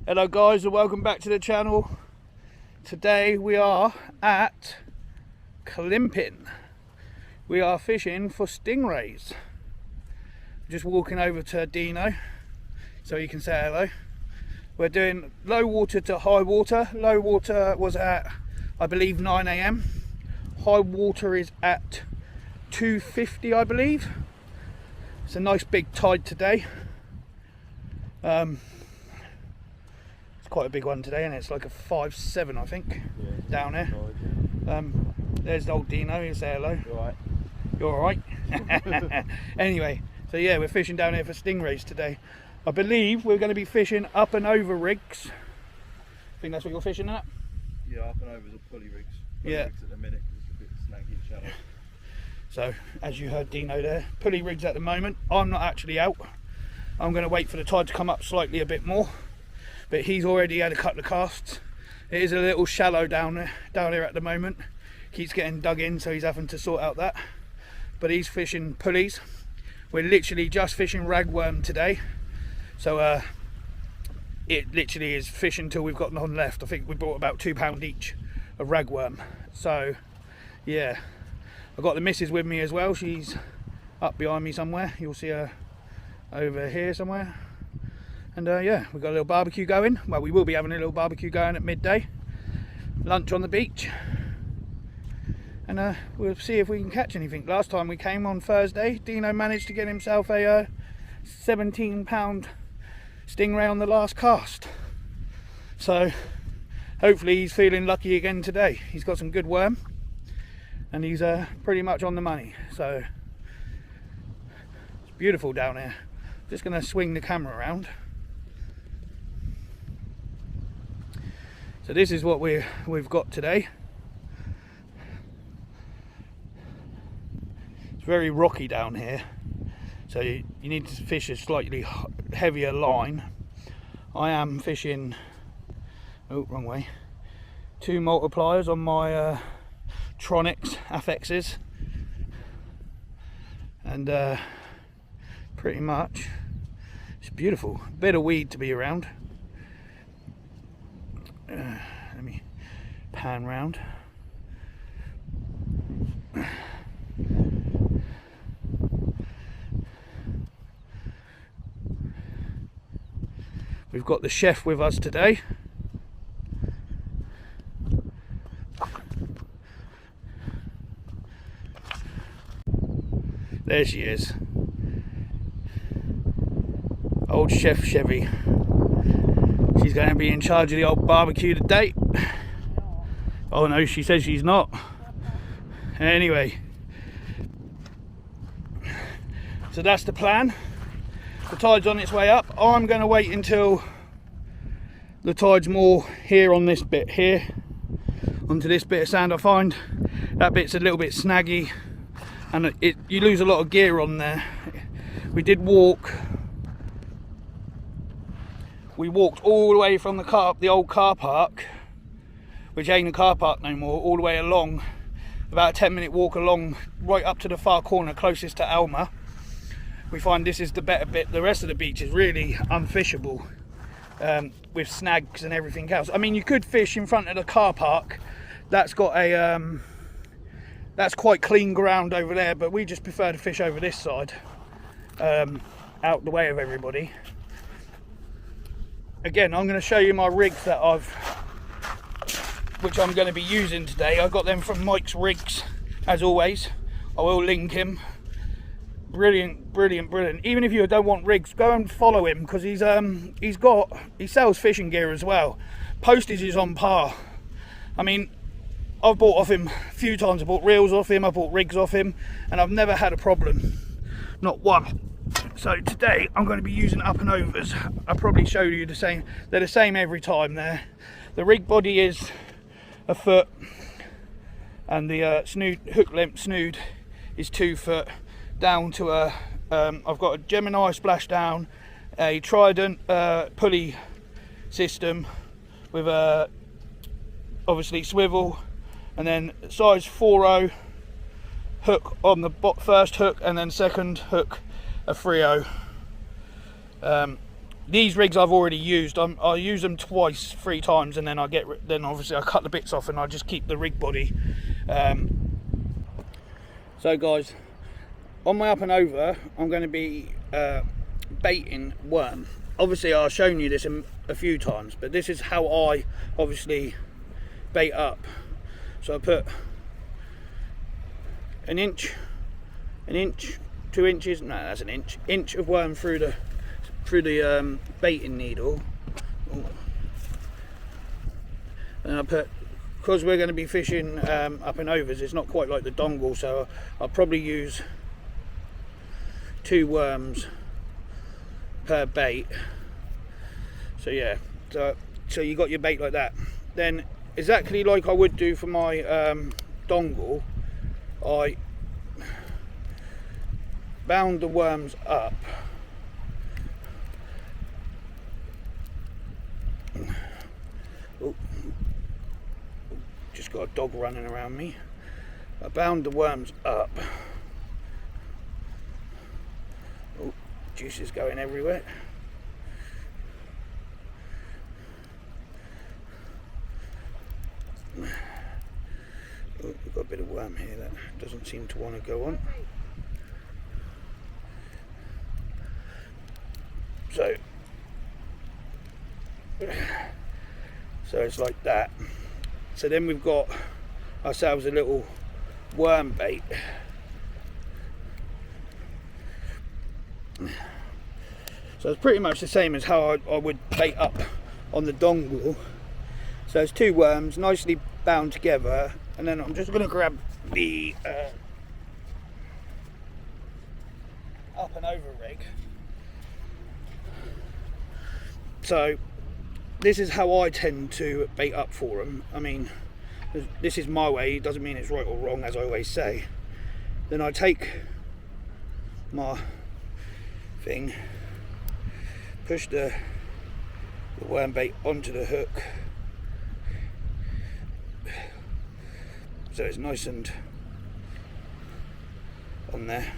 Hello guys and welcome back to the channel. Today we are at Climping. We are fishing for stingrays. Just walking over to Dino so you can say hello. We're doing low water to high water. Low water was at, I believe, 9 AM. High water is at 2:50, I believe. It's a nice big tide today. It's quite a big one today, and it's like a 5'7", I think, down there. There's old Dino. You say hello. You alright? You're alright. Anyway, so yeah, we're fishing down here for stingrays today. I believe we're going to be fishing up and over rigs. I think that's what you're fishing at? Yeah, up and overs or pulley rigs. Yeah. Rigs at the minute because it's a bit snaggy and shallow. So, as you heard Dino there, pulley rigs at the moment. I'm not actually out. I'm going to wait for the tide to come up slightly a bit more. But he's already had a couple of casts. It is a little shallow down here at the moment. Keeps getting dug in, so he's having to sort out that. But he's fishing pulleys. We're literally just fishing ragworm today. So it literally is fishing until we've got none left. I think we bought about £2 each of ragworm. So yeah, I've got the missus with me as well. She's up behind me somewhere. You'll see her over here somewhere. And yeah, we've got a little barbecue going. Well, we will be having a little barbecue going at midday. Lunch on the beach. And we'll see if we can catch anything. Last time we came on Thursday, Dino managed to get himself a 17-pound stingray on the last cast. So hopefully he's feeling lucky again today. He's got some good worm and he's pretty much on the money. So it's beautiful down here. Just going to swing the camera around. So this is what we've got today. It's very rocky down here, so you need to fish a slightly heavier line. I am fishing, oh, wrong way, 2 multipliers on my Tronics Affexes, and pretty much it's beautiful. Bit of weed to be around. Let me pan round. We've got the chef with us today. There she is. Old Chef Chevy. She's going to be in charge of the old barbecue today. Oh no, she says she's not. Anyway. So that's the plan. The tide's on its way up. I'm going to wait until the tide's more here on this bit here, onto this bit of sand. I find that bit's a little bit snaggy and you lose a lot of gear on there. We walked all the way from the old car park, which ain't a car park no more, all the way along, about a 10-minute walk along, right up to the far corner closest to Alma. We find this is the better bit. The rest of the beach is really unfishable, with snags and everything else. I mean, you could fish in front of the car park. That's got a that's quite clean ground over there, but we just prefer to fish over this side, out the way of everybody. Again, I'm going to show you my rigs that which I'm going to be using today. I got them from Mike's Rigs, as always. I will link him. Brilliant, brilliant, brilliant. Even if you don't want rigs, go and follow him, because he sells fishing gear as well. Postage is on par. I mean, I've bought off him a few times. I bought reels off him, I bought rigs off him, and I've never had a problem, not one. So today I'm going to be using up and overs. I'll probably show you the same. They're the same every time there. The rig body is a foot, and the hook length snood is 2 foot. Down to I've got a Gemini splashdown, a Trident pulley system with a obviously swivel, and then size 4.0 hook on the first hook, and then second hook a 3.0. these rigs I've already used. I use them twice, 3 times, and then then obviously I cut the bits off and I just keep the rig body. So guys, on my up and over, I'm going to be baiting worm. Obviously I've shown you this a few times, but this is how I obviously bait up. So I put an inch, 2 inches, no, that's an inch of worm through the baiting needle. Ooh. And I put, because we're going to be fishing up and overs, it's not quite like the dongle, so I'll probably use 2 worms per bait. So yeah, so you got your bait like that. Then exactly like I would do for my dongle, I bound the worms up. Oh, just got a dog running around me. I bound the worms up. Oh, juice is going everywhere. Oh, we've got a bit of worm here that doesn't seem to want to go on. So it's like that. So then we've got ourselves a little worm bait. So it's pretty much the same as how I would bait up on the dongle. So it's 2 worms nicely bound together, and then I'm just going to grab the up and over rig. So this is how I tend to bait up for them. I mean, this is my way, it doesn't mean it's right or wrong, as I always say. Then I take my thing, push the worm bait onto the hook, so it's nice and on there.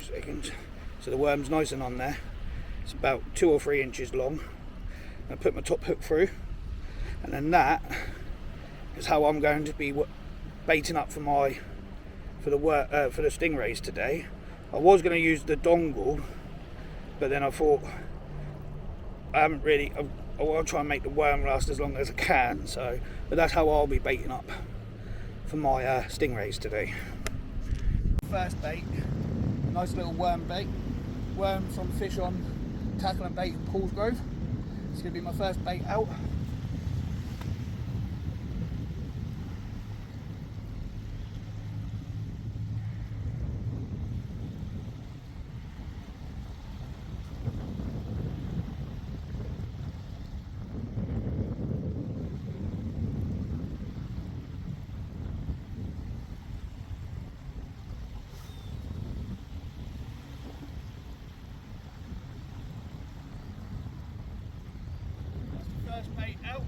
Seconds. So the worm's nice and on there. It's about 2 or 3 inches long. I put my top hook through, and then that is how I'm going to be baiting up for the stingrays today. I was going to use the dongle, but then I thought I want to try and make the worm last as long as I can. But that's how I'll be baiting up for my stingrays today. First bait. Nice little worm bait. Worm from Fish On Tackle and Bait in Paulsgrove. It's going to be my first bait out. Bait out.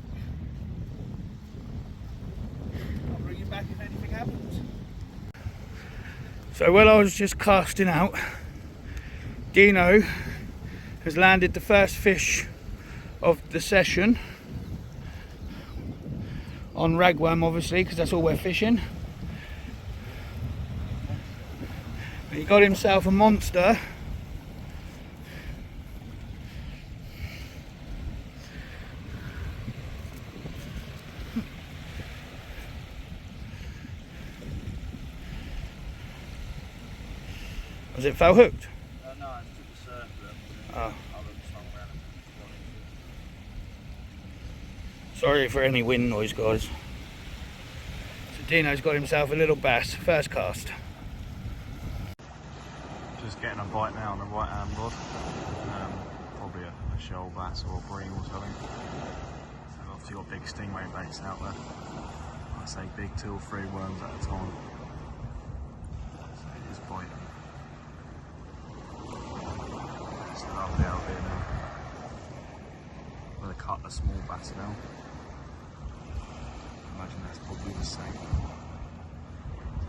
I'll bring you back if anything happens. So while I was just casting out, Dino has landed the first fish of the session on ragworm, obviously, because that's all we're fishing. But he got himself a monster. Was it foul hooked? No, it's to the surf. Oh. Sorry for any wind noise, guys. So Dino's got himself a little bass, first cast. Just getting a bite now on the right hand rod. Probably a shoal bass or a bream or something. I've obviously got big stingray baits out there. I say big 2 or 3 worms at a time. So it is biting. It's lovely out here now. I'm going to cut a small bass now. I imagine that's probably the same. So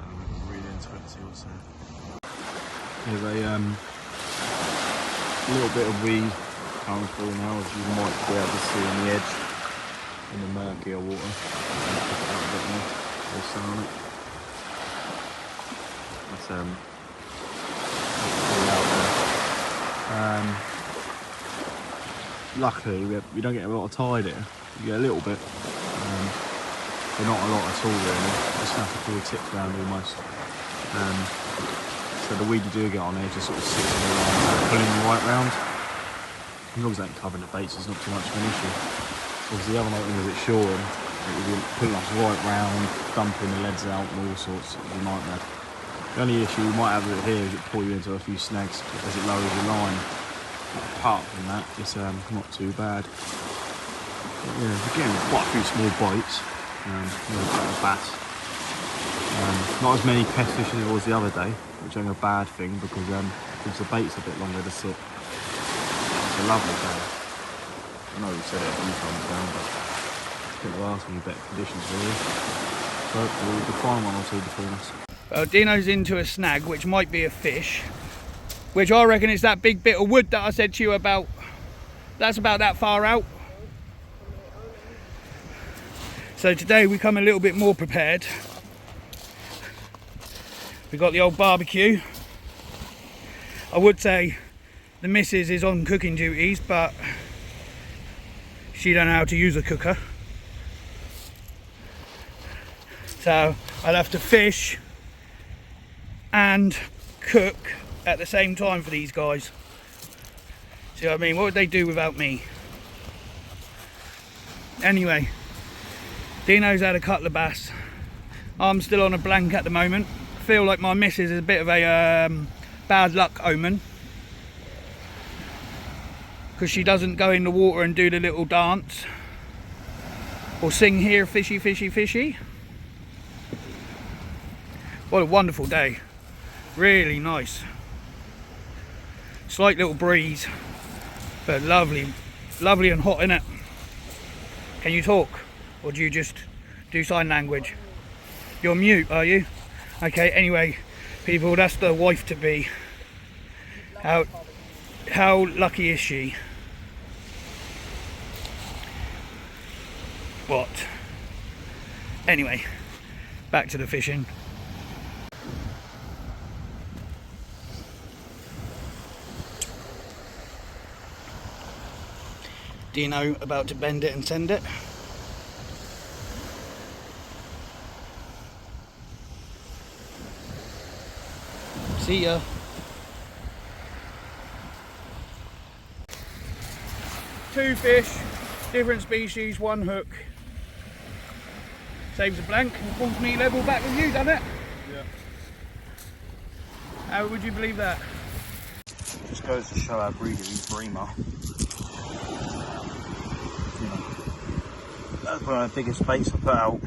I'm going to read into it and see what's there. There's a little bit of weed coming through now, as you might be able to see on the edge in the murkier water. Pick it out a bit more, also on it. That's out there. Luckily we don't get a lot of tide here. You get a little bit, but not a lot at all really. Just have to pull the tips down almost. So the weed you do get on there just sort of sits in the line, pulling you right round. As long as they ain't covering the baits, it's not too much of an issue. Because the other night when we was at Shoreham, it would be pulling us right round, dumping the leads out and all sorts. It was a nightmare. The only issue you might have with it here is it pull you into a few snags as it lowers your line. Apart from that, it's not too bad. But yeah, again, quite a few small bites. Bass. Not as many pest fish as it was the other day, which ain't a bad thing because gives the baits a bit longer to sit. It's a lovely day. I know we said it a few times now, but I think the last one better conditions really. So we'll find one or two between us. Well, Dino's into a snag, which might be a fish, which I reckon is that big bit of wood that I said to you about. That's about that far out. So today we come a little bit more prepared. We've got the old barbecue. I would say the missus is on cooking duties, but she don't know how to use a cooker. So I'll have to fish and cook at the same time for these guys. See what I mean? What would they do without me? Anyway, Dino's had a couple of bass. I'm still on a blank at the moment. I feel like my missus is a bit of a bad luck omen, because she doesn't go in the water and do the little dance or sing here fishy fishy fishy. What a wonderful day, really nice. Slight little breeze, but lovely and hot, innit? Can you talk, or do you just do sign language? You're mute, are you? Okay, anyway people, that's the wife to be. How lucky is she? What? Anyway, back to the fishing. Dino about to bend it and send it. See ya. Two fish, different species, one hook. Saves a blank and pulls me level back with you, doesn't it? Yeah. How would you believe that? Just goes to show how greedy these bream are. That's one of the biggest baits I put out.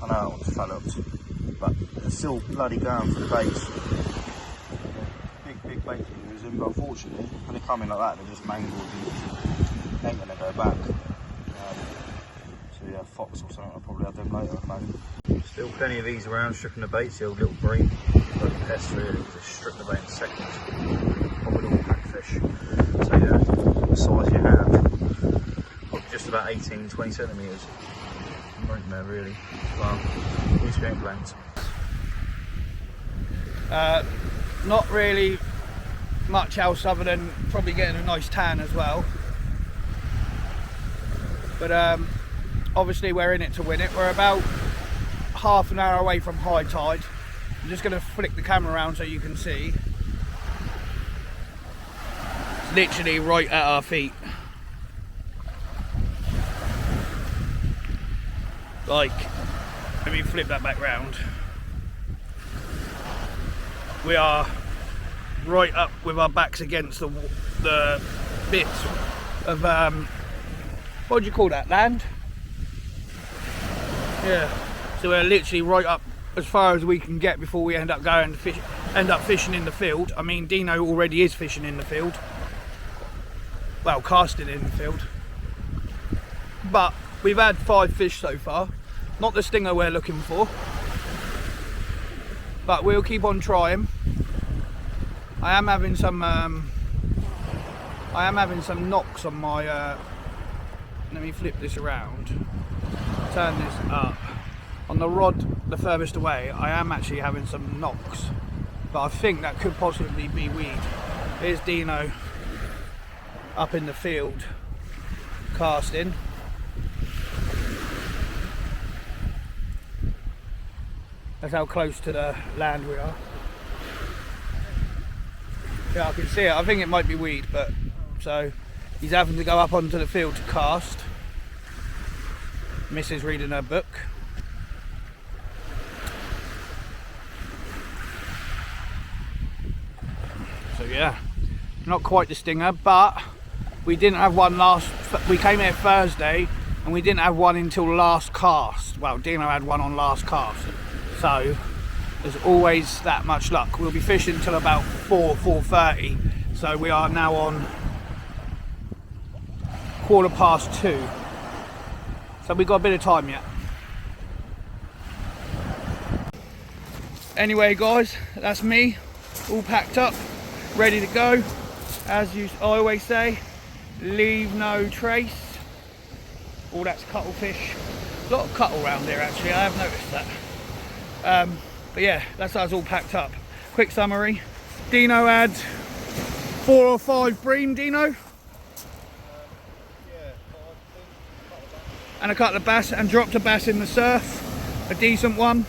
I know I want to fat ups, but they're still bloody going for the baits. Big baits to use them, but unfortunately, when they come in like that, they're just mangled and they ain't gonna go back. So yeah, fox or something, I'll probably have them later, I imagine. Still plenty of these around, stripping the baits, the old little bream. Bloody pests really, just strip the bait in seconds. Probably all pack fish. So yeah, the size you have. Just about 18-20 centimetres. Right there really. Well, these being blanked. Not really much else other than probably getting a nice tan as well. But obviously we're in it to win it. We're about half an hour away from high tide. I'm just going to flick the camera around so you can see. It's literally right at our feet. Like, let me flip that back round. We are right up with our backs against the bit of what do you call that, land? Yeah. So we're literally right up as far as we can get before we end up fishing in the field. I mean, Dino already is fishing in the field. Well, casting in the field. But we've had 5 fish so far. Not the stinger we're looking for. But we'll keep on trying. I am having some knocks on my let me flip this around, turn this up. On the rod the furthest away, I am actually having some knocks, but I think that could possibly be weed. Here's Dino up in the field casting. That's how close to the land we are. Yeah, I can see it. I think it might be weed, but so he's having to go up onto the field to cast. Missus reading her book. So yeah, not quite the stinger, but we didn't have one we came here Thursday and we didn't have one until last cast. Well, Dino had one on last cast, so there's always that much luck. We'll be fishing till about 4:30, so we are now on 2:15, so we've got a bit of time yet. Anyway guys, that's me, all packed up, ready to go. As I always say, leave no trace. All that's cuttlefish. A lot of cuttle around here actually, I have noticed that. But yeah, that's us all packed up. Quick summary. Dino had 4 or 5 bream, Dino? Yeah, 5, and a couple of bass, and dropped a bass in the surf, a decent one.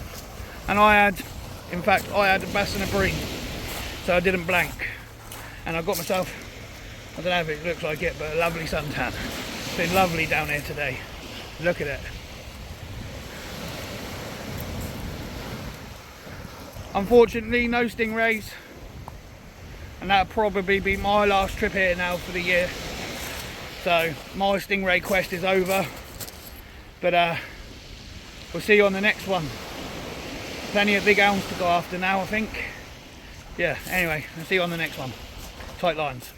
And I had a bass and a bream, so I didn't blank. And I got myself, I don't know if it looks like it, but a lovely suntan. It's been lovely down here today. Look at it. Unfortunately, no stingrays, and that'll probably be my last trip here now for the year. So my stingray quest is over, but we'll see you on the next one. Plenty of big hounds to go after now, I think. Yeah, anyway, I'll see you on the next one. Tight lines.